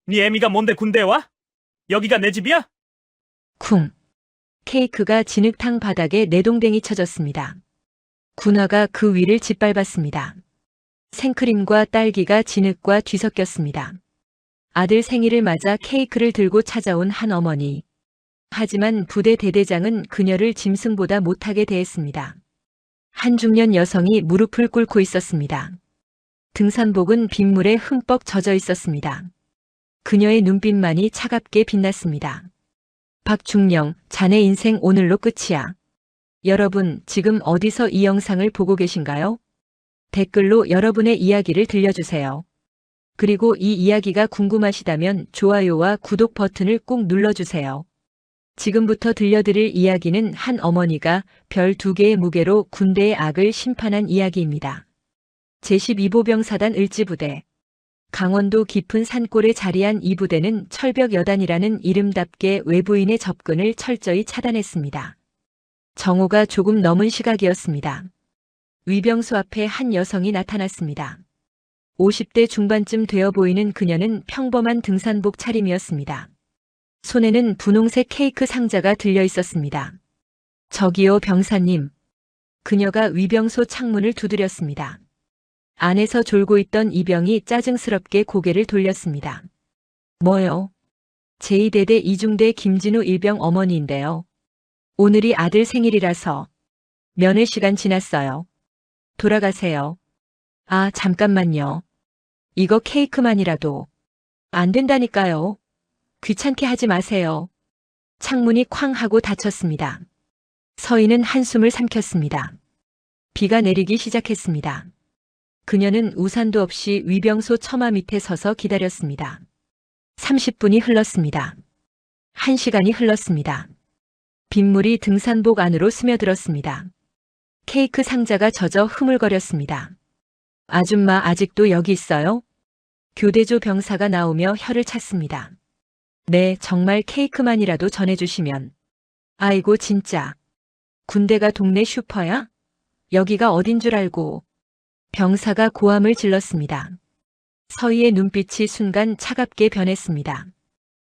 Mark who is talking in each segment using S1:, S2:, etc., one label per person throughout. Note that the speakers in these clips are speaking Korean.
S1: 네 애미가 뭔데 군대에 와? 여기가 내 집이야?
S2: 쿵. 케이크가 진흙탕 바닥에 내동댕이 쳐졌습니다. 군화가 그 위를 짓밟았습니다. 생크림과 딸기가 진흙과 뒤섞였습니다. 아들 생일을 맞아 케이크를 들고 찾아온 한 어머니. 하지만 부대 대대장은 그녀를 짐승보다 못하게 대했습니다. 한 중년 여성이 무릎을 꿇고 있었습니다. 등산복은 빗물에 흠뻑 젖어 있었습니다. 그녀의 눈빛만이 차갑게 빛났습니다. 박중령, 자네 인생 오늘로 끝이야. 여러분, 지금 어디서 이 영상을 보고 계신가요? 댓글로 여러분의 이야기를 들려주세요. 그리고 이 이야기가 궁금하시다면 좋아요와 구독 버튼을 꼭 눌러주세요. 지금부터 들려드릴 이야기는 한 어머니가 별 2개의 무게로 군대의 악을 심판한 이야기입니다. 제12보병사단 을지부대. 강원도 깊은 산골에 자리한 이 부대는 철벽 여단이라는 이름답게 외부인의 접근을 철저히 차단했습니다. 정오가 조금 넘은 시각이었습니다. 위병소 앞에 한 여성이 나타났습니다. 50대 중반쯤 되어 보이는 그녀는 평범한 등산복 차림이었습니다. 손에는 분홍색 케이크 상자가 들려 있었습니다. 저기요 병사님. 그녀가 위병소 창문을 두드렸습니다. 안에서 졸고 있던 이병이 짜증스럽게 고개를 돌렸습니다. 뭐요? 제2대대 이중대 김진우 일병 어머니인데요. 오늘이 아들 생일이라서 면회 시간 지났어요. 돌아가세요. 아, 잠깐만요. 이거 케이크만이라도 안 된다니까요. 귀찮게 하지 마세요. 창문이 쾅 하고 닫혔습니다. 서인은 한숨을 삼켰습니다. 비가 내리기 시작했습니다. 그녀는 우산도 없이 위병소 처마 밑에 서서 기다렸습니다. 30분이 흘렀습니다. 1시간이 흘렀습니다. 빗물이 등산복 안으로 스며들었습니다. 케이크 상자가 젖어 흐물거렸습니다. 아줌마 아직도 여기 있어요? 교대조 병사가 나오며 혀를 찼습니다. 네, 정말 케이크만이라도 전해주시면. 아이고 진짜. 군대가 동네 슈퍼야? 여기가 어딘 줄 알고. 병사가 고함을 질렀습니다. 서희의 눈빛이 순간 차갑게 변했습니다.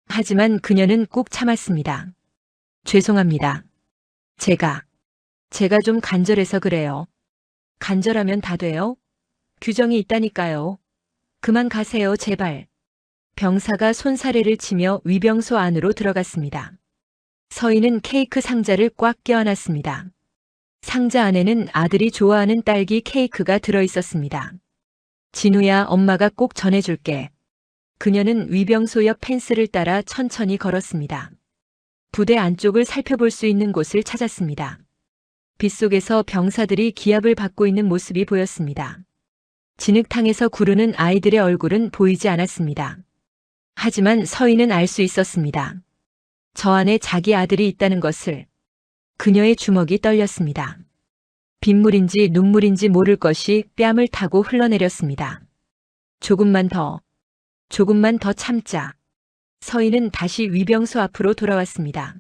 S2: 하지만 그녀는 꾹 참았습니다. 죄송합니다. 제가 좀 간절해서 그래요. 간절하면 다 돼요? 규정이 있다니까요. 그만 가세요, 제발. 병사가 손사래를 치며 위병소 안으로 들어갔습니다. 서희는 케이크 상자를 꽉 껴안았습니다. 상자 안에는 아들이 좋아하는 딸기 케이크가 들어 있었습니다. 진우야, 엄마가 꼭 전해줄게. 그녀는 위병소 옆 펜스를 따라 천천히 걸었습니다. 부대 안쪽을 살펴볼 수 있는 곳을 찾았습니다. 빗속에서 병사들이 기합을 받고 있는 모습이 보였습니다. 진흙탕에서 구르는 아이들의 얼굴은 보이지 않았습니다. 하지만 서희는 알 수 있었습니다. 저 안에 자기 아들이 있다는 것을. 그녀의 주먹이 떨렸습니다. 빗물인지 눈물인지 모를 것이 뺨을 타고 흘러내렸습니다. 조금만 더 참자. 서희는 다시 위병소 앞으로 돌아왔습니다.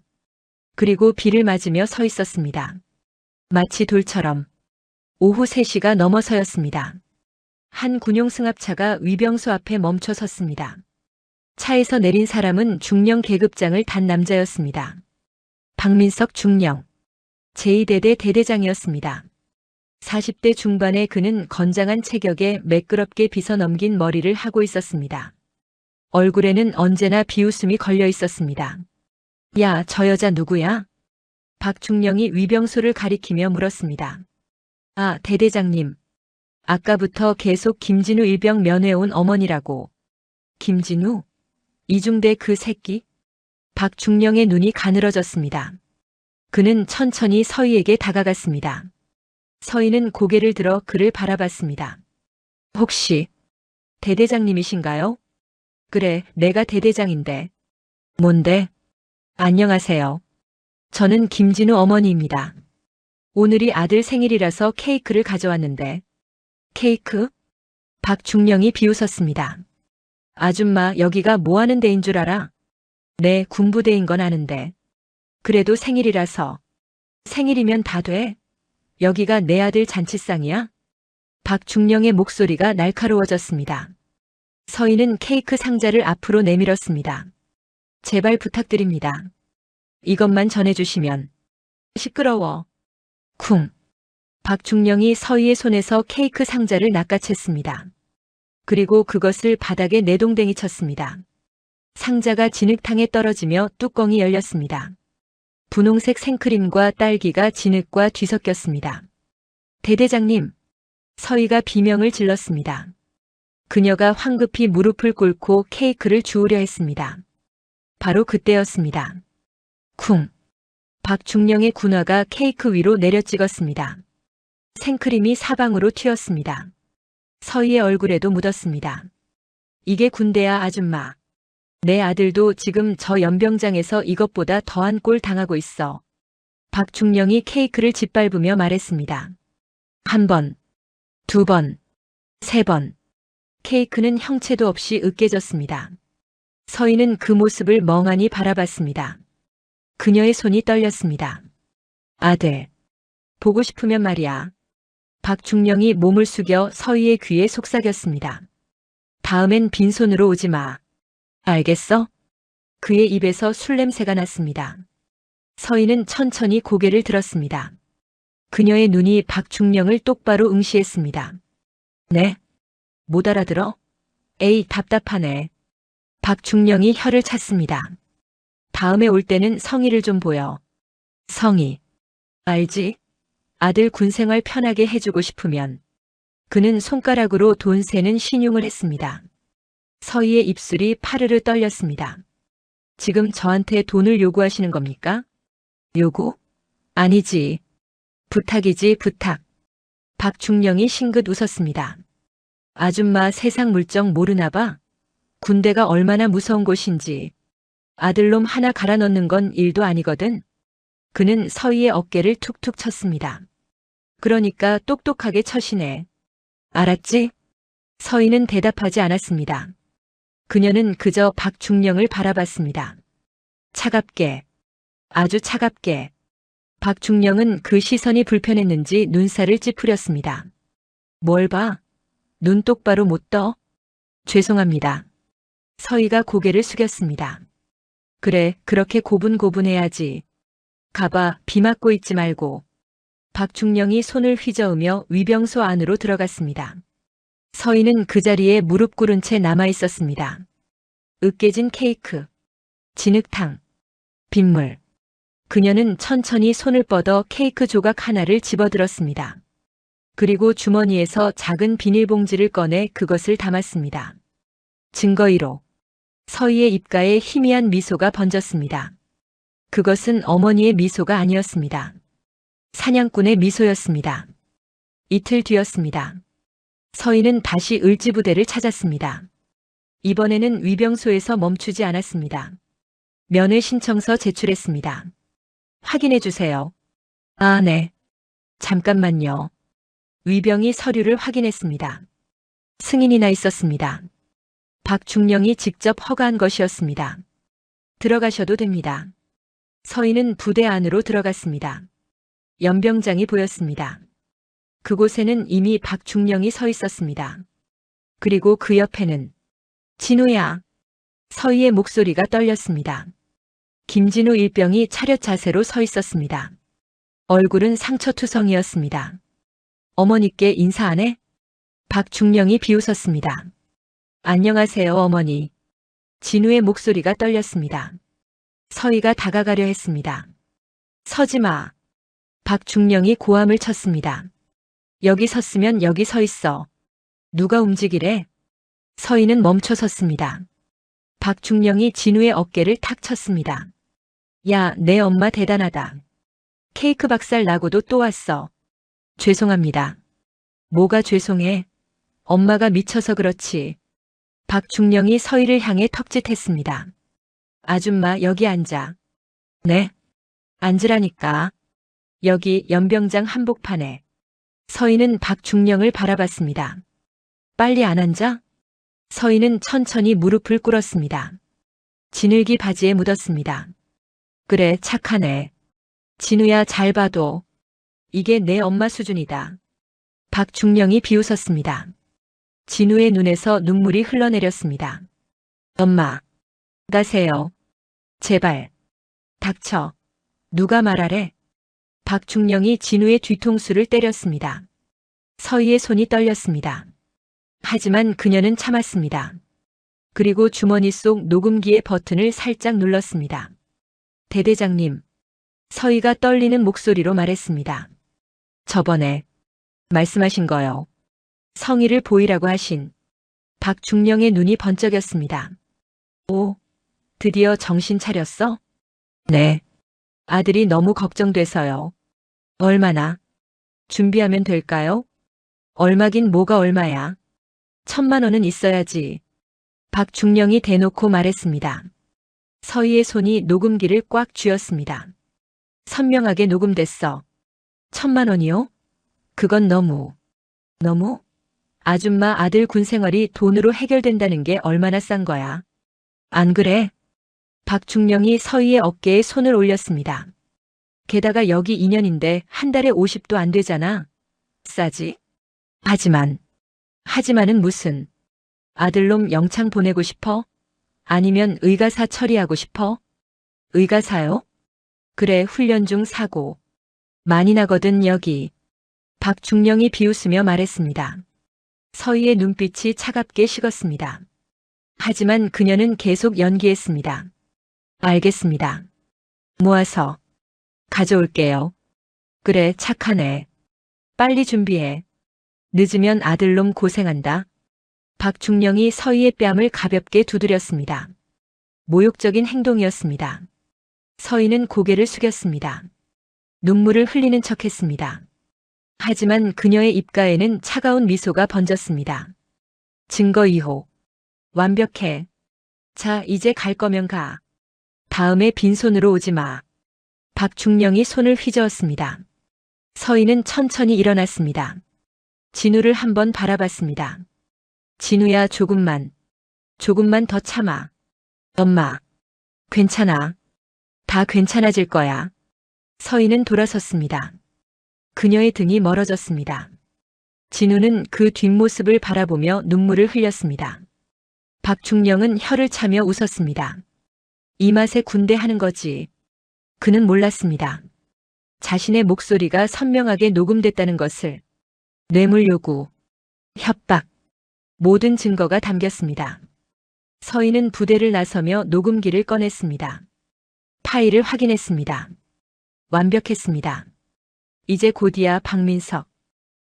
S2: 그리고 비를 맞으며 서 있었습니다. 마치 돌처럼. 오후 3시가 넘어서였습니다. 한 군용 승합차가 위병소 앞에 멈춰 섰습니다. 차에서 내린 사람은 중령 계급장을 단 남자였습니다. 박민석 중령. 제2대대 대대장이었습니다. 40대 중반의 그는 건장한 체격에 매끄럽게 빗어넘긴 머리를 하고 있었습니다. 얼굴에는 언제나 비웃음이 걸려 있었습니다. 야, 저 여자 누구야? 박중령이 위병소를 가리키며 물었습니다. 아, 대대장님. 아까부터 계속 김진우 일병 면회 온 어머니라고. 김진우? 이중대 그 새끼? 박중령의 눈이 가늘어졌습니다. 그는 천천히 서희에게 다가갔습니다. 서희는 고개를 들어 그를 바라봤습니다. 혹시 대대장님이신가요? 그래, 내가 대대장인데. 뭔데? 안녕하세요. 저는 김진우 어머니입니다. 오늘이 아들 생일이라서 케이크를 가져왔는데. 케이크? 박중령이 비웃었습니다. 아줌마, 여기가 뭐 하는 데인 줄 알아? 네, 군부대인 건 아는데. 그래도 생일이라서. 생일이면 다 돼? 여기가 내 아들 잔치상이야? 박중령의 목소리가 날카로워졌습니다. 서희는 케이크 상자를 앞으로 내밀었습니다. 제발 부탁드립니다. 이것만 전해주시면. 시끄러워. 쿵. 박중령이 서희의 손에서 케이크 상자를 낚아챘습니다. 그리고 그것을 바닥에 내동댕이 쳤습니다. 상자가 진흙탕에 떨어지며 뚜껑이 열렸습니다. 분홍색 생크림과 딸기가 진흙과 뒤섞였습니다. 대대장님, 서희가 비명을 질렀습니다. 그녀가 황급히 무릎을 꿇고 케이크를 주우려 했습니다. 바로 그때였습니다. 쿵. 박중령의 군화가 케이크 위로 내려 찍었습니다. 생크림이 사방으로 튀었습니다. 서희의 얼굴에도 묻었습니다. 이게 군대야, 아줌마. 내 아들도 지금 저 연병장에서 이것보다 더한 꼴 당하고 있어. 박중령이 케이크를 짓밟으며 말했습니다. 1번, 2번, 3번. 케이크는 형체도 없이 으깨졌습니다. 서희는 그 모습을 멍하니 바라봤습니다. 그녀의 손이 떨렸습니다. 아들, 보고 싶으면 말이야. 박중령이 몸을 숙여 서희의 귀에 속삭였습니다. 다음엔 빈손으로 오지 마. 알겠어? 그의 입에서 술 냄새가 났습니다. 서희는 천천히 고개를 들었습니다. 그녀의 눈이 박중령을 똑바로 응시했습니다. 네? 못 알아들어? 에이, 답답하네. 박중령이 혀를 찼습니다. 다음에 올 때는 성의를 좀 보여. 성의. 알지? 아들 군생활 편하게 해주고 싶으면. 그는 손가락으로 돈 세는 신용을 했습니다. 서희의 입술이 파르르 떨렸습니다. 지금 저한테 돈을 요구하시는 겁니까? 요구? 아니지. 부탁이지, 부탁. 박중령이 싱긋 웃었습니다. 아줌마 세상 물정 모르나 봐. 군대가 얼마나 무서운 곳인지. 아들놈 하나 갈아 넣는 건 일도 아니거든. 그는 서희의 어깨를 툭툭 쳤습니다. 그러니까 똑똑하게 쳐시네. 알았지? 서희는 대답하지 않았습니다. 그녀는 그저 박중령을 바라봤습니다. 차갑게, 아주 차갑게. 박중령은 그 시선이 불편했는지 눈살을 찌푸렸습니다. 뭘 봐? 눈 똑바로 못 떠? 죄송합니다. 서희가 고개를 숙였습니다. 그래, 그렇게 고분고분해야지. 가봐, 비 맞고 있지 말고. 박중령이 손을 휘저으며 위병소 안으로 들어갔습니다. 서희는 그 자리에 무릎 꿇은 채 남아 있었습니다. 으깨진 케이크, 진흙탕, 빗물. 그녀는 천천히 손을 뻗어 케이크 조각 하나를 집어들었습니다. 그리고 주머니에서 작은 비닐봉지를 꺼내 그것을 담았습니다. 증거 1호. 서희의 입가에 희미한 미소가 번졌습니다. 그것은 어머니의 미소가 아니었습니다. 사냥꾼의 미소였습니다. 이틀 뒤였습니다. 서희는 다시 을지부대를 찾았습니다. 이번에는 위병소에서 멈추지 않았습니다. 면회 신청서 제출했습니다. 확인해 주세요. 아, 네. 잠깐만요. 위병이 서류를 확인했습니다. 승인이 나 있었습니다. 박중령이 직접 허가한 것이었습니다. 들어가셔도 됩니다. 서희는 부대 안으로 들어갔습니다. 연병장이 보였습니다. 그곳에는 이미 박중령이 서 있었습니다. 그리고 그 옆에는 진우야. 서희의 목소리가 떨렸습니다. 김진우 일병이 차렷 자세로 서 있었습니다. 얼굴은 상처투성이었습니다. 어머니께 인사 안 해? 박중령이 비웃었습니다. 안녕하세요, 어머니. 진우의 목소리가 떨렸습니다. 서희가 다가가려 했습니다. 서지 마. 박중령이 고함을 쳤습니다. 여기 섰으면 여기 서 있어. 누가 움직이래? 서희는 멈춰 섰습니다. 박중령이 진우의 어깨를 탁 쳤습니다. 야, 내 엄마 대단하다. 케이크 박살 나고도 또 왔어. 죄송합니다. 뭐가 죄송해? 엄마가 미쳐서 그렇지. 박중령이 서희를 향해 턱짓했습니다. 아줌마, 여기 앉아. 네? 앉으라니까. 여기 연병장 한복판에. 서희는 박중령을 바라봤습니다. 빨리 안 앉아? 서희는 천천히 무릎을 꿇었습니다. 진흙이 바지에 묻었습니다. 그래, 착하네. 진우야, 잘 봐도. 이게 내 엄마 수준이다. 박중령이 비웃었습니다. 진우의 눈에서 눈물이 흘러내렸습니다. 엄마, 가세요. 제발. 닥쳐. 누가 말하래? 박중령이 진우의 뒤통수를 때렸습니다. 서희의 손이 떨렸습니다. 하지만 그녀는 참았습니다. 그리고 주머니 속 녹음기의 버튼을 살짝 눌렀습니다. 대대장님. 서희가 떨리는 목소리로 말했습니다. 저번에 말씀하신 거요. 성의를 보이라고 하신. 박중령의 눈이 번쩍였습니다. 오, 드디어 정신 차렸어? 네. 아들이 너무 걱정돼서요. 얼마나? 준비하면 될까요? 얼마긴 뭐가 얼마야. 1,000만 원은 있어야지. 박중령이 대놓고 말했습니다. 서희의 손이 녹음기를 꽉 쥐었습니다. 선명하게 녹음됐어. 1,000만 원이요? 그건 너무. 아줌마 아들 군 생활이 돈으로 해결된다는 게 얼마나 싼 거야. 안 그래? 박중령이 서희의 어깨에 손을 올렸습니다. 게다가 여기 2년인데 한 달에 50도 안 되잖아. 싸지? 하지만은 무슨. 아들놈 영창 보내고 싶어? 아니면 의가사 처리하고 싶어? 의가사요? 그래, 훈련 중 사고. 많이 나거든 여기. 박중령이 비웃으며 말했습니다. 서희의 눈빛이 차갑게 식었습니다. 하지만 그녀는 계속 연기했습니다. 알겠습니다. 모아서 가져올게요. 그래, 착하네. 빨리 준비해. 늦으면 아들놈 고생한다. 박중령이 서희의 뺨을 가볍게 두드렸습니다. 모욕적인 행동이었습니다. 서희는 고개를 숙였습니다. 눈물을 흘리는 척했습니다. 하지만 그녀의 입가에는 차가운 미소가 번졌습니다. 증거 2호. 완벽해. 자, 이제 갈 거면 가. 다음에 빈손으로 오지 마. 박중령이 손을 휘저었습니다. 서희는 천천히 일어났습니다. 진우를 한번 바라봤습니다. 진우야, 조금만 더 참아. 엄마, 괜찮아. 다 괜찮아질 거야. 서희는 돌아섰습니다. 그녀의 등이 멀어졌습니다. 진우는 그 뒷모습을 바라보며 눈물을 흘렸습니다. 박중령은 혀를 차며 웃었습니다. 이 맛에 군대 하는 거지. 그는 몰랐습니다. 자신의 목소리가 선명하게 녹음됐다는 것을. 뇌물 요구, 협박, 모든 증거가 담겼습니다. 서희는 부대를 나서며 녹음기를 꺼냈습니다. 파일을 확인했습니다. 완벽했습니다. 이제 곧이야. 박민석.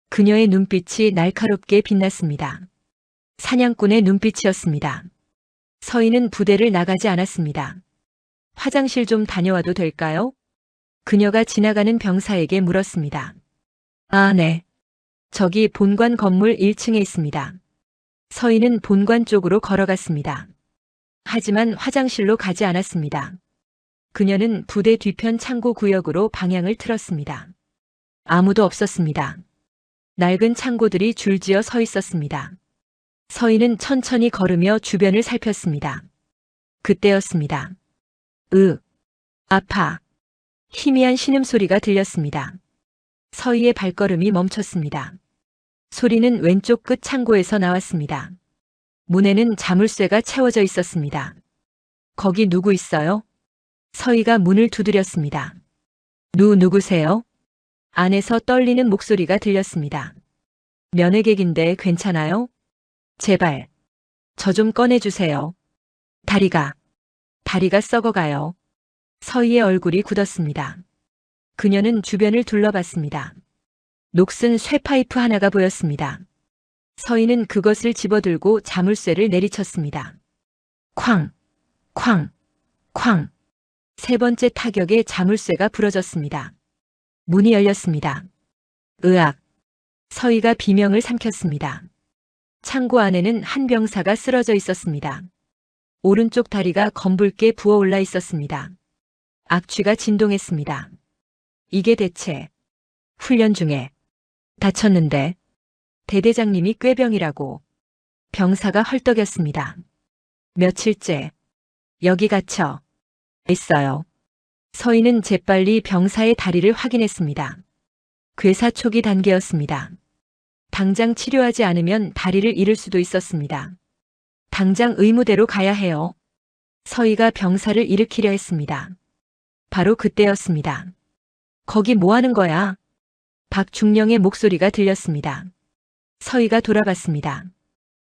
S2: 그녀의 눈빛이 날카롭게 빛났습니다. 사냥꾼의 눈빛이었습니다. 서희는 부대를 나가지 않았습니다. 화장실 좀 다녀와도 될까요? 그녀가 지나가는 병사에게 물었습니다. 아, 네. 저기 본관 건물 1층에 있습니다. 서희는 본관 쪽으로 걸어갔습니다. 하지만 화장실로 가지 않았습니다. 그녀는 부대 뒤편 창고 구역으로 방향을 틀었습니다. 아무도 없었습니다. 낡은 창고들이 줄지어 서 있었습니다. 서희는 천천히 걸으며 주변을 살폈습니다. 그때였습니다. 아파. 희미한 신음소리가 들렸습니다. 서희의 발걸음이 멈췄습니다. 소리는 왼쪽 끝 창고에서 나왔습니다. 문에는 자물쇠가 채워져 있었습니다. 거기 누구 있어요? 서희가 문을 두드렸습니다. 누구세요? 안에서 떨리는 목소리가 들렸습니다. 면회객인데 괜찮아요? 제발. 저 좀 꺼내주세요. 다리가 썩어가요. 서희의 얼굴이 굳었습니다. 그녀는 주변을 둘러봤습니다. 녹슨 쇠파이프 하나가 보였습니다. 서희는 그것을 집어들고 자물쇠를 내리쳤습니다. 쾅! 쾅! 쾅! 세 번째 타격에 자물쇠가 부러졌습니다. 문이 열렸습니다. 으악! 서희가 비명을 삼켰습니다. 창고 안에는 한 병사가 쓰러져 있었습니다. 오른쪽 다리가 검붉게 부어올라 있었습니다. 악취가 진동했습니다. 이게 대체 훈련 중에 다쳤는데 대대장님이 꾀병이라고. 병사가 헐떡였습니다. 며칠째 여기 갇혀 있어요. 서희는 재빨리 병사의 다리를 확인했습니다. 괴사 초기 단계였습니다. 당장 치료하지 않으면 다리를 잃을 수도 있었습니다. 당장 의무대로 가야 해요. 서희가 병사를 일으키려 했습니다. 바로 그때였습니다. 거기 뭐 하는 거야? 박중령의 목소리가 들렸습니다. 서희가 돌아봤습니다.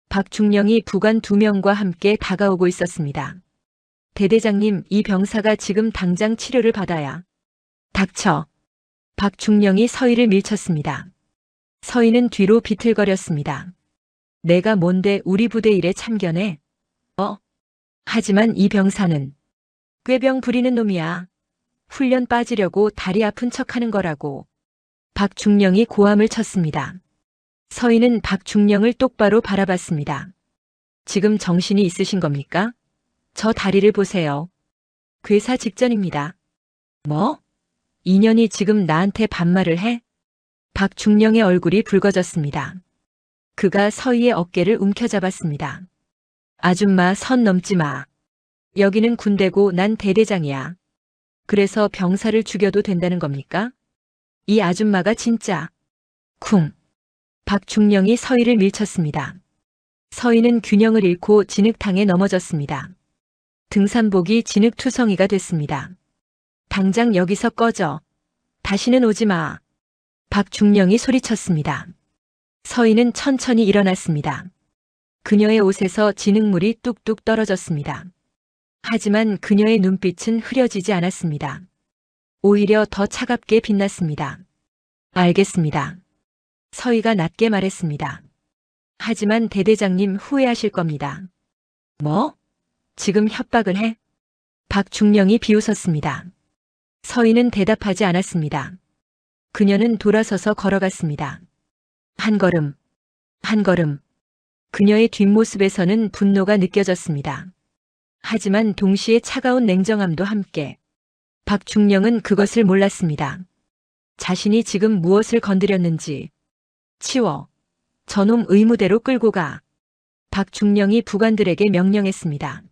S2: 박중령이 부관 2명과 함께 다가오고 있었습니다. 대대장님, 이 병사가 지금 당장 치료를 받아야. 닥쳐. 박중령이 서희를 밀쳤습니다. 서희는 뒤로 비틀거렸습니다. 내가 뭔데 우리 부대 일에 참견해? 하지만 이 병사는 꾀병 부리는 놈이야. 훈련 빠지려고 다리 아픈 척하는 거라고. 박중령이 고함을 쳤습니다. 서희는 박중령을 똑바로 바라봤습니다. 지금 정신이 있으신 겁니까? 저 다리를 보세요. 괴사 직전입니다. 뭐? 인연이 지금 나한테 반말을 해? 박중령의 얼굴이 붉어졌습니다. 그가 서희의 어깨를 움켜잡았습니다. 아줌마, 선 넘지 마. 여기는 군대고 난 대대장이야. 그래서 병사를 죽여도 된다는 겁니까? 이 아줌마가 진짜. 쿵. 박중령이 서희를 밀쳤습니다. 서희는 균형을 잃고 진흙탕에 넘어졌습니다. 등산복이 진흙투성이가 됐습니다. 당장 여기서 꺼져. 다시는 오지 마. 박중령이 소리쳤습니다. 서희는 천천히 일어났습니다. 그녀의 옷에서 진흙물이 뚝뚝 떨어졌습니다. 하지만 그녀의 눈빛은 흐려지지 않았습니다. 오히려 더 차갑게 빛났습니다. 알겠습니다. 서희가 낮게 말했습니다. 하지만 대대장님 후회하실 겁니다. 뭐? 지금 협박을 해? 박중령이 비웃었습니다. 서희는 대답하지 않았습니다. 그녀는 돌아서서 걸어갔습니다. 한 걸음, 한 걸음. 그녀의 뒷모습에서는 분노가 느껴졌습니다. 하지만 동시에 차가운 냉정함도 함께. 박중령은 그것을 몰랐습니다. 자신이 지금 무엇을 건드렸는지. 치워. 저놈 의무대로 끌고 가. 박중령이 부관들에게 명령했습니다.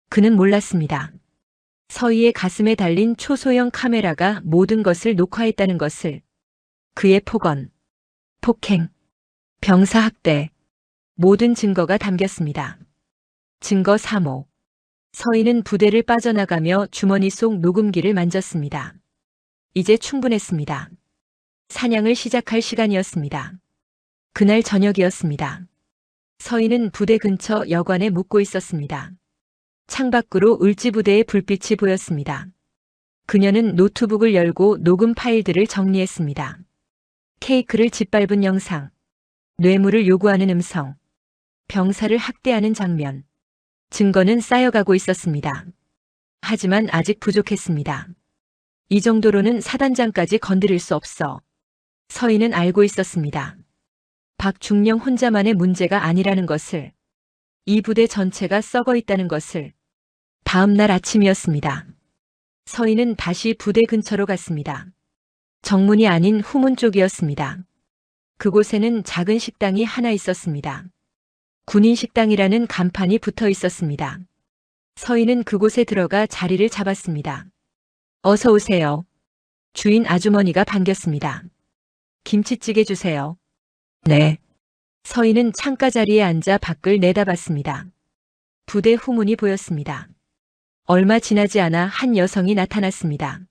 S2: 그는 몰랐습니다. 서희의 가슴에 달린 초소형 카메라가 모든 것을 녹화했다는 것을. 그의 폭언, 폭행, 병사학대, 모든 증거가 담겼습니다. 증거 3호. 서희는 부대를 빠져나가며 주머니 속 녹음기를 만졌습니다. 이제 충분했습니다. 사냥을 시작할 시간이었습니다. 그날 저녁이었습니다. 서희는 부대 근처 여관에 묵고 있었습니다. 창밖으로 을지부대의 불빛이 보였습니다. 그녀는 노트북을 열고 녹음 파일들을 정리했습니다. 케이크를 짓밟은 영상, 뇌물을 요구하는 음성, 병사를 학대하는 장면, 증거는 쌓여가고 있었습니다. 하지만 아직 부족했습니다. 이 정도로는 사단장까지 건드릴 수 없어. 서희는 알고 있었습니다. 박중령 혼자만의 문제가 아니라는 것을, 이 부대 전체가 썩어 있다는 것을. 다음 날 아침이었습니다. 서희는 다시 부대 근처로 갔습니다. 정문이 아닌 후문 쪽이었습니다. 그곳에는 작은 식당이 하나 있었습니다. 군인 식당이라는 간판이 붙어 있었습니다. 서희는 그곳에 들어가 자리를 잡았습니다. 어서 오세요. 주인 아주머니가 반겼습니다. 김치찌개 주세요. 네. 서희는 창가 자리에 앉아 밖을 내다봤습니다. 부대 후문이 보였습니다. 얼마 지나지 않아 한 여성이 나타났습니다.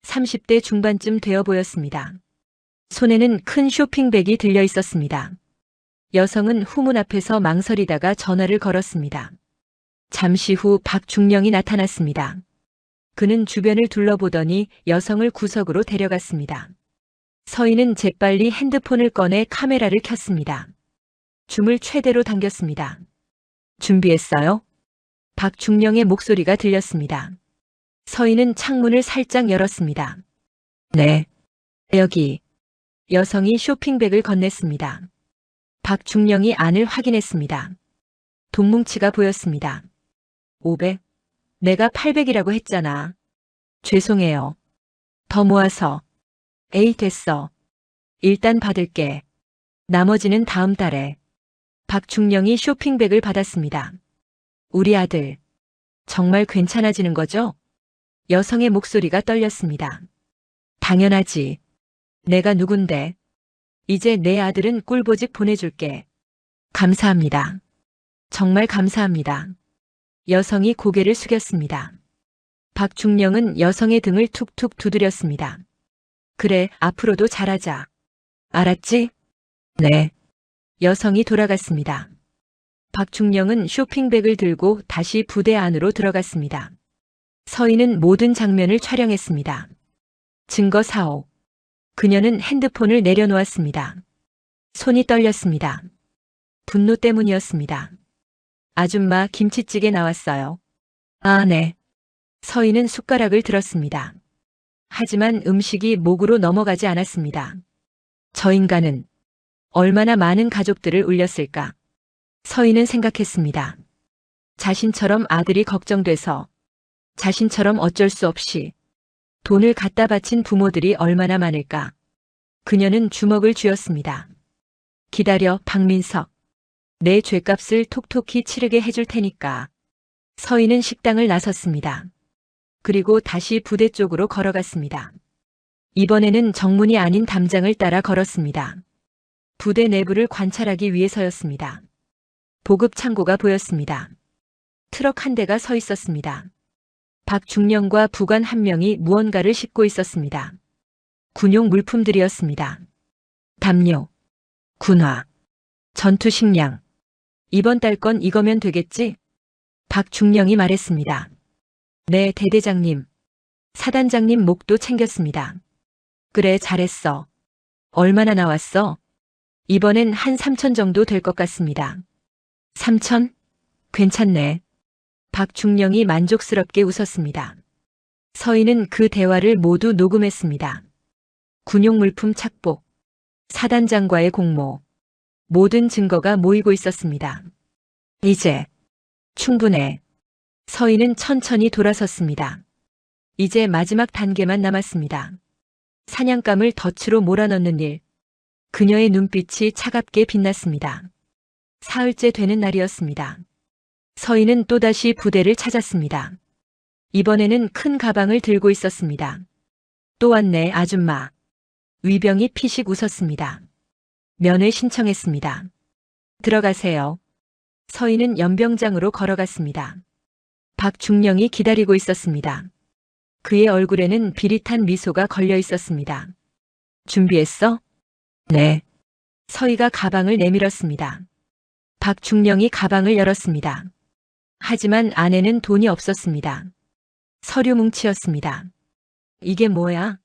S2: 30대 중반쯤 되어 보였습니다. 손에는 큰 쇼핑백이 들려 있었습니다. 여성은 후문 앞에서 망설이다가 전화를 걸었습니다. 잠시 후 박중령이 나타났습니다. 그는 주변을 둘러보더니 여성을 구석으로 데려갔습니다. 서희는 재빨리 핸드폰을 꺼내 카메라를 켰습니다. 줌을 최대로 당겼습니다. 준비했어요? 박중령의 목소리가 들렸습니다. 서희는 창문을 살짝 열었습니다. 네. 여기. 여성이 쇼핑백을 건넸습니다. 박중령이 안을 확인했습니다. 돈 뭉치가 보였습니다. 500? 내가 800이라고 했잖아. 죄송해요. 더 모아서. 에이, 됐어. 일단 받을게. 나머지는 다음 달에. 박중령이 쇼핑백을 받았습니다. 우리 아들. 정말 괜찮아지는 거죠? 여성의 목소리가 떨렸습니다. 당연하지. 내가 누군데? 이제 내 아들은 꿀보직 보내줄게. 감사합니다. 정말 감사합니다. 여성이 고개를 숙였습니다. 박중령은 여성의 등을 툭툭 두드렸습니다. 그래, 앞으로도 잘하자. 알았지? 네. 여성이 돌아갔습니다. 박중령은 쇼핑백을 들고 다시 부대 안으로 들어갔습니다. 서희는 모든 장면을 촬영했습니다. 증거 4호. 그녀는 핸드폰을 내려놓았습니다. 손이 떨렸습니다. 분노 때문이었습니다. 아줌마, 김치찌개 나왔어요. 아, 네. 서희는 숟가락을 들었습니다. 하지만 음식이 목으로 넘어가지 않았습니다. 저 인간은 얼마나 많은 가족들을 울렸을까? 서희는 생각했습니다. 자신처럼 아들이 걱정돼서, 자신처럼 어쩔 수 없이 돈을 갖다 바친 부모들이 얼마나 많을까? 그녀는 주먹을 쥐었습니다. 기다려, 박민석. 내 죗값을 톡톡히 치르게 해줄 테니까. 서희는 식당을 나섰습니다. 그리고 다시 부대 쪽으로 걸어갔습니다. 이번에는 정문이 아닌 담장을 따라 걸었습니다. 부대 내부를 관찰하기 위해서였습니다. 보급 창고가 보였습니다. 트럭 한 대가 서 있었습니다. 박중령과 부관 한 명이 무언가를 싣고 있었습니다. 군용 물품들이었습니다. 담요, 군화, 전투식량. 이번 달 건 이거면 되겠지? 박중령이 말했습니다. 네, 대대장님. 사단장님 목도 챙겼습니다. 그래, 잘했어. 얼마나 나왔어? 이번엔 한 3천 정도 될 것 같습니다. 3천? 괜찮네. 박중령이 만족스럽게 웃었습니다. 서희는 그 대화를 모두 녹음했습니다. 군용물품 착복, 사단장과의 공모, 모든 증거가 모이고 있었습니다. 이제 충분해. 서희는 천천히 돌아섰습니다. 이제 마지막 단계만 남았습니다. 사냥감을 덫으로 몰아넣는 일. 그녀의 눈빛이 차갑게 빛났습니다. 사흘째 되는 날이었습니다. 서희는 또다시 부대를 찾았습니다. 이번에는 큰 가방을 들고 있었습니다. 또 왔네, 아줌마. 위병이 피식 웃었습니다. 면회 신청했습니다. 들어가세요. 서희는 연병장으로 걸어갔습니다. 박중령이 기다리고 있었습니다. 그의 얼굴에는 비릿한 미소가 걸려 있었습니다. 준비했어? 네. 서희가 가방을 내밀었습니다. 박중령이 가방을 열었습니다. 하지만 안에는 돈이 없었습니다. 서류 뭉치였습니다. 이게 뭐야?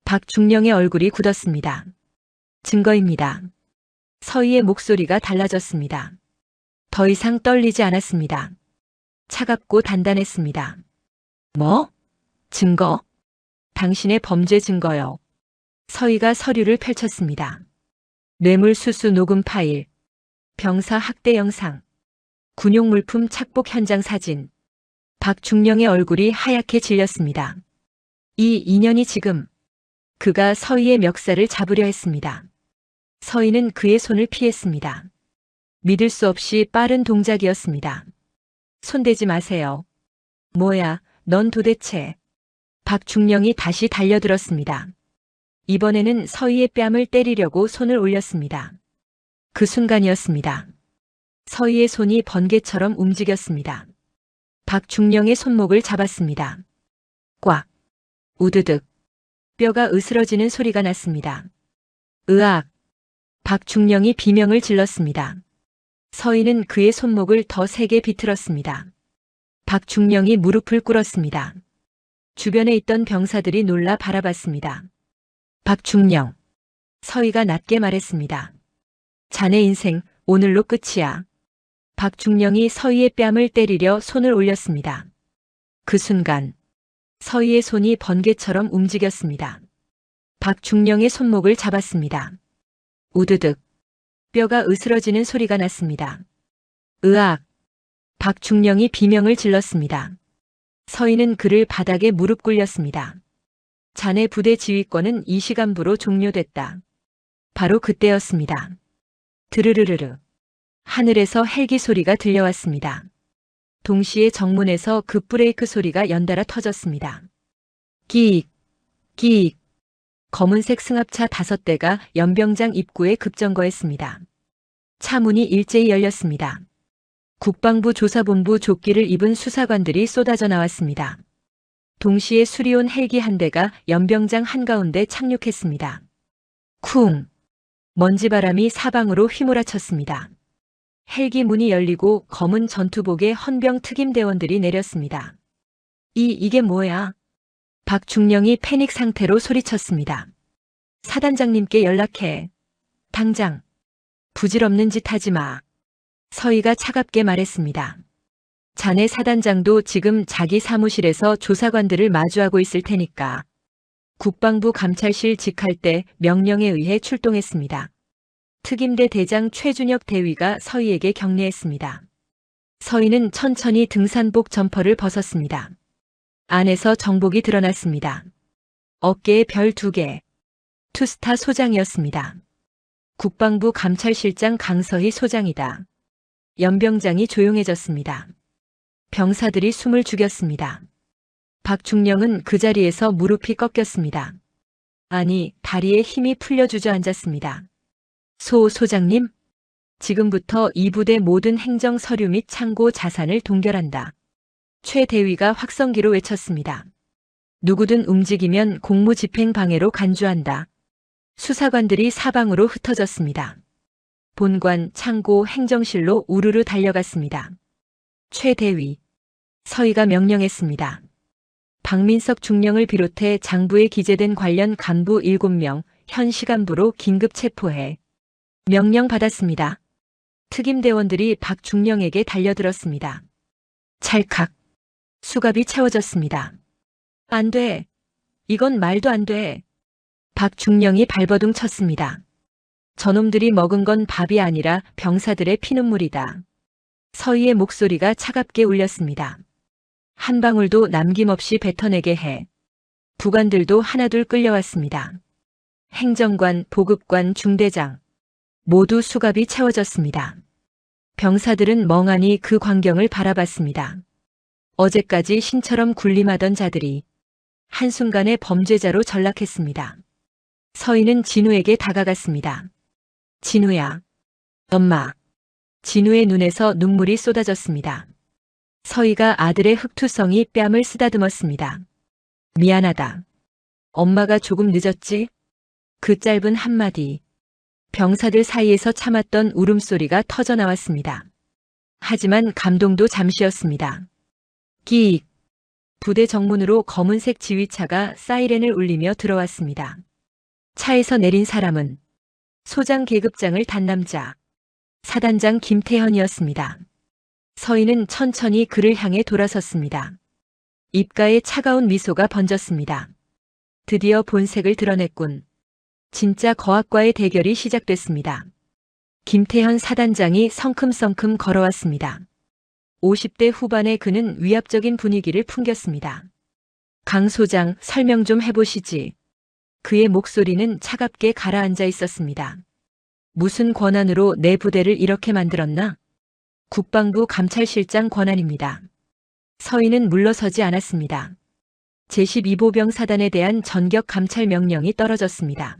S2: 박중령의 얼굴이 굳었습니다. 증거입니다. 서희의 목소리가 달라졌습니다. 더 이상 떨리지 않았습니다. 차갑고 단단했습니다. 뭐? 증거? 당신의 범죄 증거요. 서희가 서류를 펼쳤습니다. 뇌물수수 녹음 파일, 병사 학대 영상, 군용물품 착복 현장 사진. 박중령의 얼굴이 하얗게 질렸습니다. 이 인연이 지금 그가 서희의 멱살을 잡으려 했습니다. 서희는 그의 손을 피했습니다. 믿을 수 없이 빠른 동작이었습니다. 손대지 마세요. 뭐야, 넌 도대체. 박중령이 다시 달려들었습니다. 이번에는 서희의 뺨을 때리려고 손을 올렸습니다. 그 순간이었습니다. 서희의 손이 번개처럼 움직였습니다. 박중령의 손목을 잡았습니다. 꽉. 우드득. 뼈가 으스러지는 소리가 났습니다. 으악. 박중령이 비명을 질렀습니다. 서희는 그의 손목을 더 세게 비틀었습니다. 박중령이 무릎을 꿇었습니다. 주변에 있던 병사들이 놀라 바라봤습니다. 박중령. 서희가 낮게 말했습니다. 자네 인생 오늘로 끝이야. 박중령이 서희의 뺨을 때리려 손을 올렸습니다. 그 순간 서희의 손이 번개처럼 움직였습니다. 박중령의 손목을 잡았습니다. 우드득. 뼈가 으스러지는 소리가 났습니다. 으악. 박중령이 비명을 질렀습니다. 서희는 그를 바닥에 무릎 꿇렸습니다. 자네 부대 지휘권은 이 시간부로 종료됐다. 바로 그때였습니다. 드르르르르. 하늘에서 헬기 소리가 들려왔습니다. 동시에 정문에서 급브레이크 소리가 연달아 터졌습니다. 끼익, 끼익. 검은색 승합차 5대가 연병장 입구에 급정거했습니다. 차 문이 일제히 열렸습니다. 국방부 조사본부 조끼를 입은 수사관들이 쏟아져 나왔습니다. 동시에 수리온 헬기 한 대가 연병장 한가운데 착륙했습니다. 쿵! 먼지바람이 사방으로 휘몰아쳤습니다. 헬기 문이 열리고 검은 전투복의 헌병 특임대원들이 내렸습니다. 이게 뭐야? 박중령이 패닉 상태로 소리쳤습니다. 사단장님께 연락해. 당장. 부질없는 짓 하지 마. 서희가 차갑게 말했습니다. 자네 사단장도 지금 자기 사무실에서 조사관들을 마주하고 있을 테니까. 국방부 감찰실 직할대 명령에 의해 출동했습니다. 특임대 대장 최준혁 대위가 서희에게 격려했습니다. 서희는 천천히 등산복 점퍼를 벗었습니다. 안에서 정복이 드러났습니다. 어깨에 별 2개. 투스타 소장이었습니다. 국방부 감찰실장 강서희 소장이다. 연병장이 조용해졌습니다. 병사들이 숨을 죽였습니다. 박중령은 그 자리에서 무릎이 꺾였습니다. 아니, 다리에 힘이 풀려 주저앉았습니다. 소장님, 지금부터 이 부대 모든 행정 서류 및 창고 자산을 동결한다. 최 대위가 확성기로 외쳤습니다. 누구든 움직이면 공무집행 방해로 간주한다. 수사관들이 사방으로 흩어졌습니다. 본관, 창고, 행정실로 우르르 달려갔습니다. 최 대위, 서희가 명령했습니다. 박민석 중령을 비롯해 장부에 기재된 관련 간부 7명 현 시간부로 긴급 체포해. 명령 받았습니다. 특임대원들이 박중령에게 달려들었습니다. 찰칵. 수갑이 채워졌습니다. 안 돼. 이건 말도 안 돼. 박중령이 발버둥 쳤습니다. 저놈들이 먹은 건 밥이 아니라 병사들의 피눈물이다. 서희의 목소리가 차갑게 울렸습니다. 한 방울도 남김없이 뱉어내게 해. 부관들도 하나둘 끌려왔습니다. 행정관, 보급관, 중대장 모두 수갑이 채워졌습니다. 병사들은 멍하니 그 광경을 바라봤습니다. 어제까지 신처럼 군림하던 자들이 한순간에 범죄자로 전락했습니다. 서희는 진우에게 다가갔습니다. 진우야. 엄마. 진우의 눈에서 눈물이 쏟아졌습니다. 서희가 아들의 흑투성이 뺨을 쓰다듬었습니다. 미안하다. 엄마가 조금 늦었지? 그 짧은 한마디. 병사들 사이에서 참았던 울음소리가 터져나왔습니다. 하지만 감동도 잠시였습니다. 끼익. 부대 정문으로 검은색 지휘차가 사이렌을 울리며 들어왔습니다. 차에서 내린 사람은 소장 계급장을 단 남자 사단장 김태현이었습니다. 서희는 천천히 그를 향해 돌아섰습니다. 입가에 차가운 미소가 번졌습니다. 드디어 본색을 드러냈군. 진짜 거학과의 대결이 시작됐습니다. 김태현 사단장이 성큼성큼 걸어왔습니다. 50대 후반의 그는 위압적인 분위기를 풍겼습니다. 강 소장, 설명 좀 해보시지. 그의 목소리는 차갑게 가라앉아 있었습니다. 무슨 권한으로 내 부대를 이렇게 만들었나? 국방부 감찰실장 권한입니다. 서희는 물러서지 않았습니다. 제12보병 사단에 대한 전격 감찰 명령이 떨어졌습니다.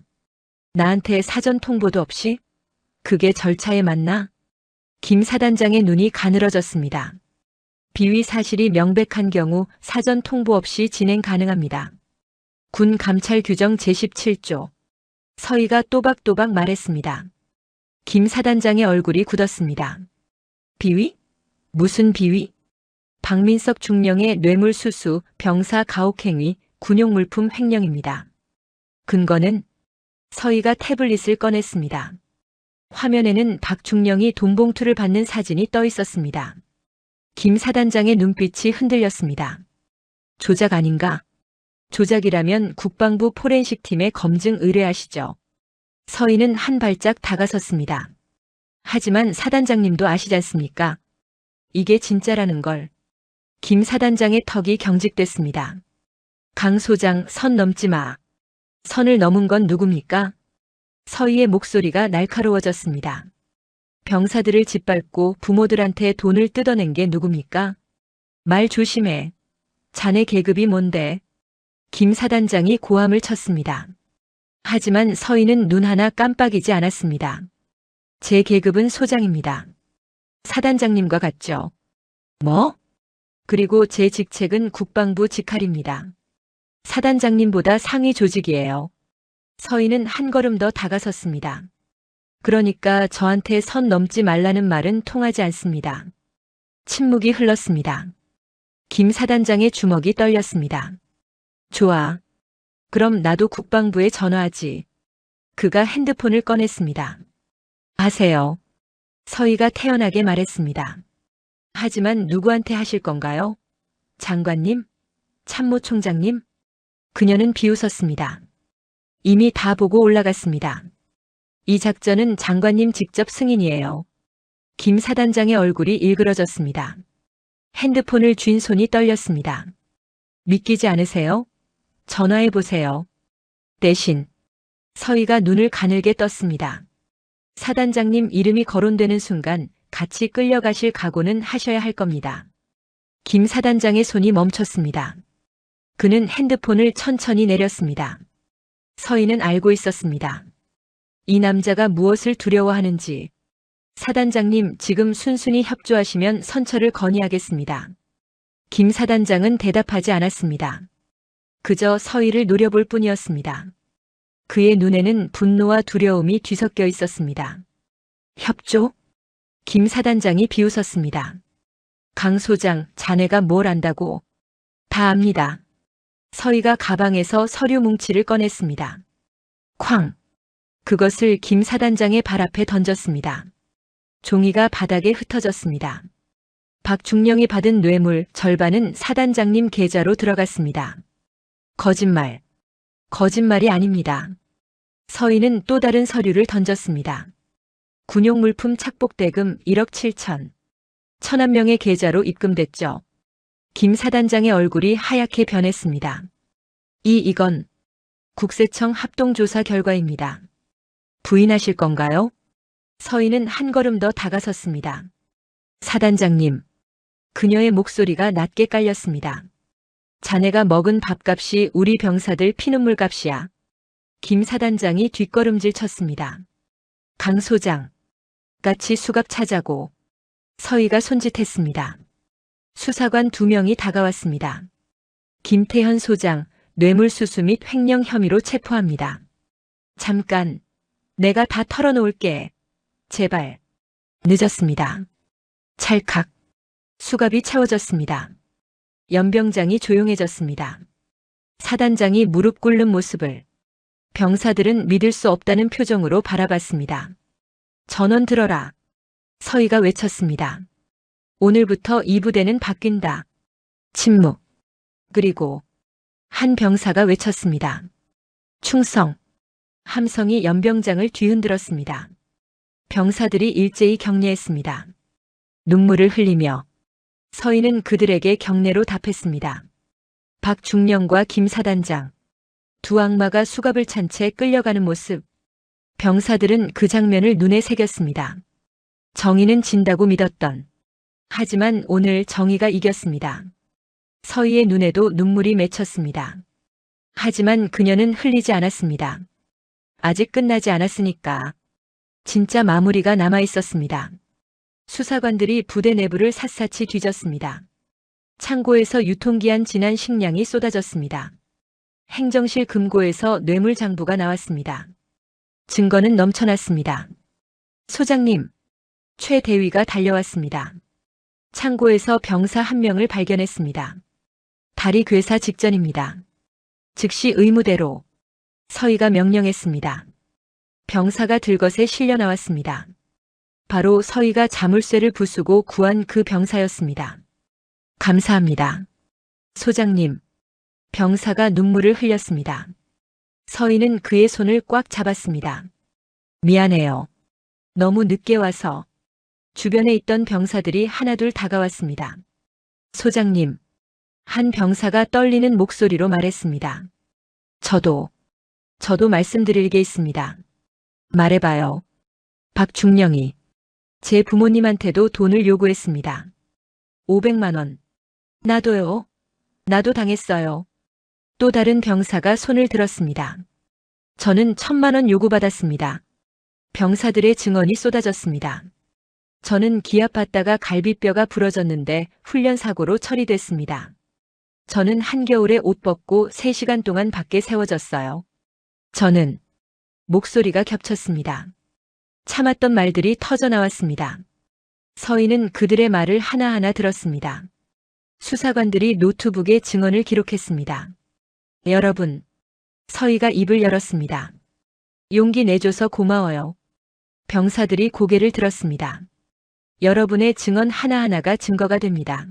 S2: 나한테 사전 통보도 없이? 그게 절차에 맞나? 김 사단장의 눈이 가늘어졌습니다. 비위 사실이 명백한 경우 사전 통보 없이 진행 가능합니다. 군 감찰 규정 제17조. 서희가 또박또박 말했습니다. 김 사단장의 얼굴이 굳었습니다. 비위? 무슨 비위? 박민석 중령의 뇌물수수, 병사 가혹행위, 군용물품 횡령입니다. 근거는? 서희가 태블릿을 꺼냈습니다. 화면에는 박중령이 돈봉투를 받는 사진이 떠 있었습니다. 김 사단장의 눈빛이 흔들렸습니다. 조작 아닌가? 조작이라면 국방부 포렌식 팀에 검증 의뢰하시죠. 서희는 한 발짝 다가섰습니다. 하지만 사단장님도 아시지 않습니까? 이게 진짜라는 걸. 김 사단장의 턱이 경직됐습니다. 강 소장, 선 넘지 마. 선을 넘은 건 누굽니까? 서희의 목소리가 날카로워졌습니다. 병사들을 짓밟고 부모들한테 돈을 뜯어낸 게 누굽니까? 말 조심해. 자네 계급이 뭔데? 김 사단장이 고함을 쳤습니다. 하지만 서희는 눈 하나 깜빡이지 않았습니다. 제 계급은 소장입니다. 사단장님과 같죠. 뭐? 그리고 제 직책은 국방부 직할입니다. 사단장님보다 상위 조직이에요. 서희는 한 걸음 더 다가섰습니다. 그러니까 저한테 선 넘지 말라는 말은 통하지 않습니다. 침묵이 흘렀습니다. 김 사단장의 주먹이 떨렸습니다. 좋아. 그럼 나도 국방부에 전화하지. 그가 핸드폰을 꺼냈습니다. 하세요. 서희가 태연하게 말했습니다. 하지만 누구한테 하실 건가요? 장관님? 참모총장님? 그녀는 비웃었습니다. 이미 다 보고 올라갔습니다. 이 작전은 장관님 직접 승인이에요. 김 사단장의 얼굴이 일그러졌습니다. 핸드폰을 쥔 손이 떨렸습니다. 믿기지 않으세요? 전화해 보세요. 대신 서희가 눈을 가늘게 떴습니다. 사단장님 이름이 거론되는 순간 같이 끌려가실 각오는 하셔야 할 겁니다. 김 사단장의 손이 멈췄습니다. 그는 핸드폰을 천천히 내렸습니다. 서희는 알고 있었습니다. 이 남자가 무엇을 두려워하는지. 사단장님 지금 순순히 협조하시면 선처를 건의하겠습니다. 김 사단장은 대답하지 않았습니다. 그저 서희를 노려볼 뿐이었습니다. 그의 눈에는 분노와 두려움이 뒤섞여 있었습니다. 협조? 김 사단장이 비웃었습니다. 강 소장, 자네가 뭘 안다고? 다 압니다. 서희가 가방에서 서류 뭉치를 꺼냈습니다. 쾅! 그것을 김 사단장의 발 앞에 던졌습니다. 종이가 바닥에 흩어졌습니다. 박중령이 받은 뇌물 절반은 사단장님 계좌로 들어갔습니다. 거짓말. 거짓말이 아닙니다. 서희는 또 다른 서류를 던졌습니다. 군용물품 착복대금 1억 7천. 1,000명의 계좌로 입금됐죠. 김 사단장의 얼굴이 하얗게 변했습니다. 이건 국세청 합동조사 결과입니다. 부인하실 건가요? 서희는 한 걸음 더 다가섰습니다. 사단장님. 그녀의 목소리가 낮게 깔렸습니다. 자네가 먹은 밥값이 우리 병사들 피눈물 값이야. 김 사단장이 뒷걸음질 쳤습니다. 강 소장. 같이 수갑 차자고. 서희가 손짓했습니다. 수사관 2명이 다가왔습니다. 김태현 소장, 뇌물수수 및 횡령 혐의로 체포합니다. 잠깐. 내가 다 털어놓을게. 제발. 늦었습니다. 찰칵. 수갑이 채워졌습니다. 연병장이 조용해졌습니다. 사단장이 무릎 꿇는 모습을 병사들은 믿을 수 없다는 표정으로 바라봤습니다. 전원 들어라. 서희가 외쳤습니다. 오늘부터 이 부대는 바뀐다. 침묵. 그리고 한 병사가 외쳤습니다. 충성. 함성이 연병장을 뒤흔들었습니다. 병사들이 일제히 경례했습니다. 눈물을 흘리며 서희는 그들에게 경례로 답했습니다. 박중령과 김 사단장. 두 악마가 수갑을 찬 채 끌려가는 모습. 병사들은 그 장면을 눈에 새겼습니다. 정의는 진다고 믿었던. 하지만 오늘 정의가 이겼습니다. 서희의 눈에도 눈물이 맺혔습니다. 하지만 그녀는 흘리지 않았습니다. 아직 끝나지 않았으니까. 진짜 마무리가 남아 있었습니다. 수사관들이 부대 내부를 샅샅이 뒤졌습니다. 창고에서 유통기한 지난 식량이 쏟아졌습니다. 행정실 금고에서 뇌물 장부가 나왔습니다. 증거는 넘쳐났습니다. 소장님, 최 대위가 달려왔습니다. 창고에서 병사 1명을 발견했습니다. 다리 괴사 직전입니다. 즉시 의무대로. 서희가 명령했습니다. 병사가 들것에 실려 나왔습니다. 바로 서희가 자물쇠를 부수고 구한 그 병사였습니다. 감사합니다. 소장님. 병사가 눈물을 흘렸습니다. 서희는 그의 손을 꽉 잡았습니다. 미안해요. 너무 늦게 와서. 주변에 있던 병사들이 하나둘 다가왔습니다. 소장님. 한 병사가 떨리는 목소리로 말했습니다. 저도 말씀드릴 게 있습니다. 말해봐요. 박중령이. 제 부모님한테도 돈을 요구했습니다. 500만 원. 나도요. 나도 당했어요. 또 다른 병사가 손을 들었습니다. 저는 1,000만 원 요구받았습니다. 병사들의 증언이 쏟아졌습니다. 저는 기합받다가 갈비뼈가 부러졌는데 훈련 사고로 처리됐습니다. 저는 한겨울에 옷 벗고 3시간 동안 밖에 세워졌어요. 저는 목소리가 겹쳤습니다. 참았던 말들이 터져 나왔습니다. 서희는 그들의 말을 하나하나 들었습니다. 수사관들이 노트북에 증언을 기록했습니다. 여러분, 서희가 입을 열었습니다. 용기 내줘서 고마워요. 병사들이 고개를 들었습니다. 여러분의 증언 하나하나가 증거가 됩니다.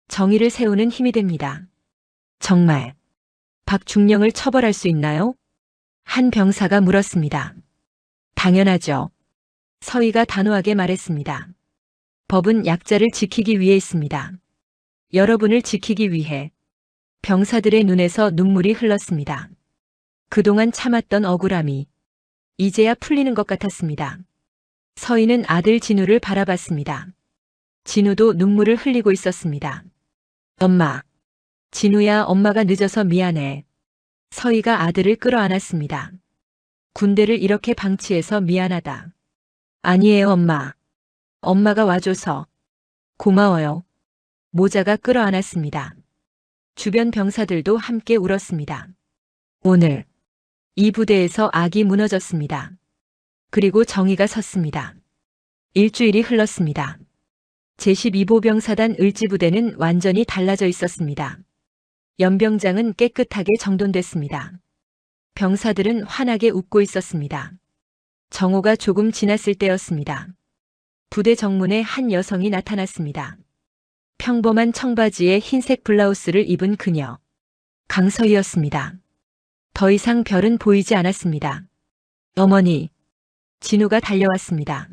S2: 정의를 세우는 힘이 됩니다. 정말 박중령을 처벌할 수 있나요? 한 병사가 물었습니다. 당연하죠. 서희가 단호하게 말했습니다. 법은 약자를 지키기 위해 있습니다. 여러분을 지키기 위해. 병사들의 눈에서 눈물이 흘렀습니다. 그동안 참았던 억울함이 이제야 풀리는 것 같았습니다. 서희는 아들 진우를 바라봤습니다. 진우도 눈물을 흘리고 있었습니다. 엄마. 진우야, 엄마가 늦어서 미안해. 서희가 아들을 끌어안았습니다. 군대를 이렇게 방치해서 미안하다. 아니에요, 엄마. 엄마가 와줘서 고마워요. 모자가 끌어안았습니다. 주변 병사들도 함께 울었습니다. 오늘 이 부대에서 악이 무너졌습니다. 그리고 정의가 섰습니다. 일주일이 흘렀습니다. 제12보병사단 을지부대는 완전히 달라져 있었습니다. 연병장은 깨끗하게 정돈됐습니다. 병사들은 환하게 웃고 있었습니다. 정오가 조금 지났을 때였습니다. 부대 정문에 한 여성이 나타났습니다. 평범한 청바지에 흰색 블라우스를 입은 그녀. 강서희였습니다. 더 이상 별은 보이지 않았습니다. 어머니. 진우가 달려왔습니다.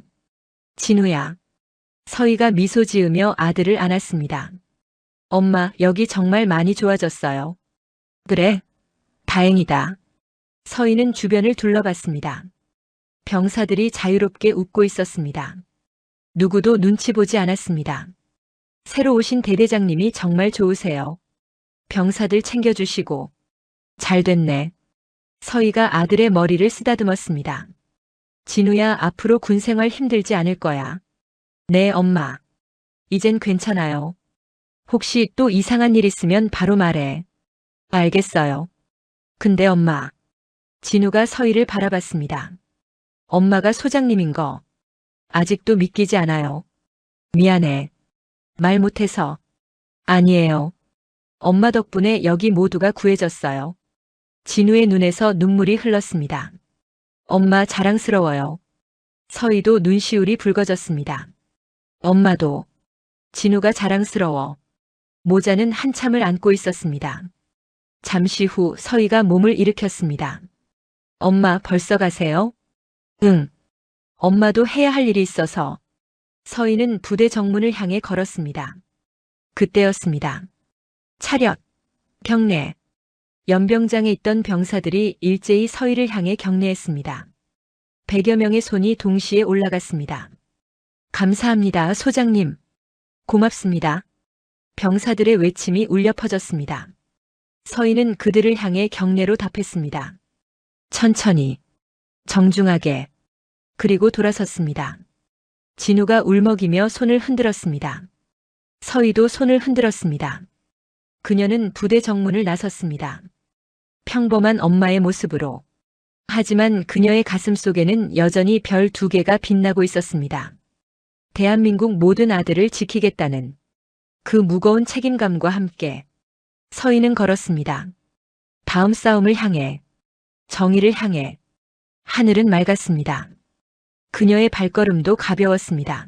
S2: 진우야. 서희가 미소 지으며 아들을 안았습니다. 엄마, 여기 정말 많이 좋아졌어요. 그래? 다행이다. 서희는 주변을 둘러봤습니다. 병사들이 자유롭게 웃고 있었습니다. 누구도 눈치 보지 않았습니다. 새로 오신 대대장님이 정말 좋으세요. 병사들 챙겨주시고. 잘 됐네. 서희가 아들의 머리를 쓰다듬었습니다. 진우야, 앞으로 군생활 힘들지 않을 거야. 네, 엄마. 이젠 괜찮아요. 혹시 또 이상한 일 있으면 바로 말해. 알겠어요. 근데 엄마. 진우가 서희를 바라봤습니다. 엄마가 소장님인 거 아직도 믿기지 않아요. 미안해. 말 못해서. 아니에요. 엄마 덕분에 여기 모두가 구해졌어요. 진우의 눈에서 눈물이 흘렀습니다. 엄마 자랑스러워요. 서희도 눈시울이 붉어졌습니다. 엄마도. 진우가 자랑스러워. 모자는 한참을 안고 있었습니다. 잠시 후 서희가 몸을 일으켰습니다. 엄마 벌써 가세요? 응. 엄마도 해야 할 일이 있어서. 서희는 부대 정문을 향해 걸었습니다. 그때였습니다. 차렷. 경례. 연병장에 있던 병사들이 일제히 서희를 향해 경례했습니다. 100여 명의 손이 동시에 올라갔습니다. 감사합니다, 소장님. 고맙습니다. 병사들의 외침이 울려 퍼졌습니다. 서희는 그들을 향해 경례로 답했습니다. 천천히, 정중하게, 그리고 돌아섰습니다. 진우가 울먹이며 손을 흔들었습니다. 서희도 손을 흔들었습니다. 그녀는 부대 정문을 나섰습니다. 평범한 엄마의 모습으로. 하지만 그녀의 가슴 속에는 여전히 별 2개가 빛나고 있었습니다. 대한민국 모든 아들을 지키겠다는 그 무거운 책임감과 함께 서희는 걸었습니다. 다음 싸움을 향해, 정의를 향해. 하늘은 맑았습니다. 그녀의 발걸음도 가벼웠습니다.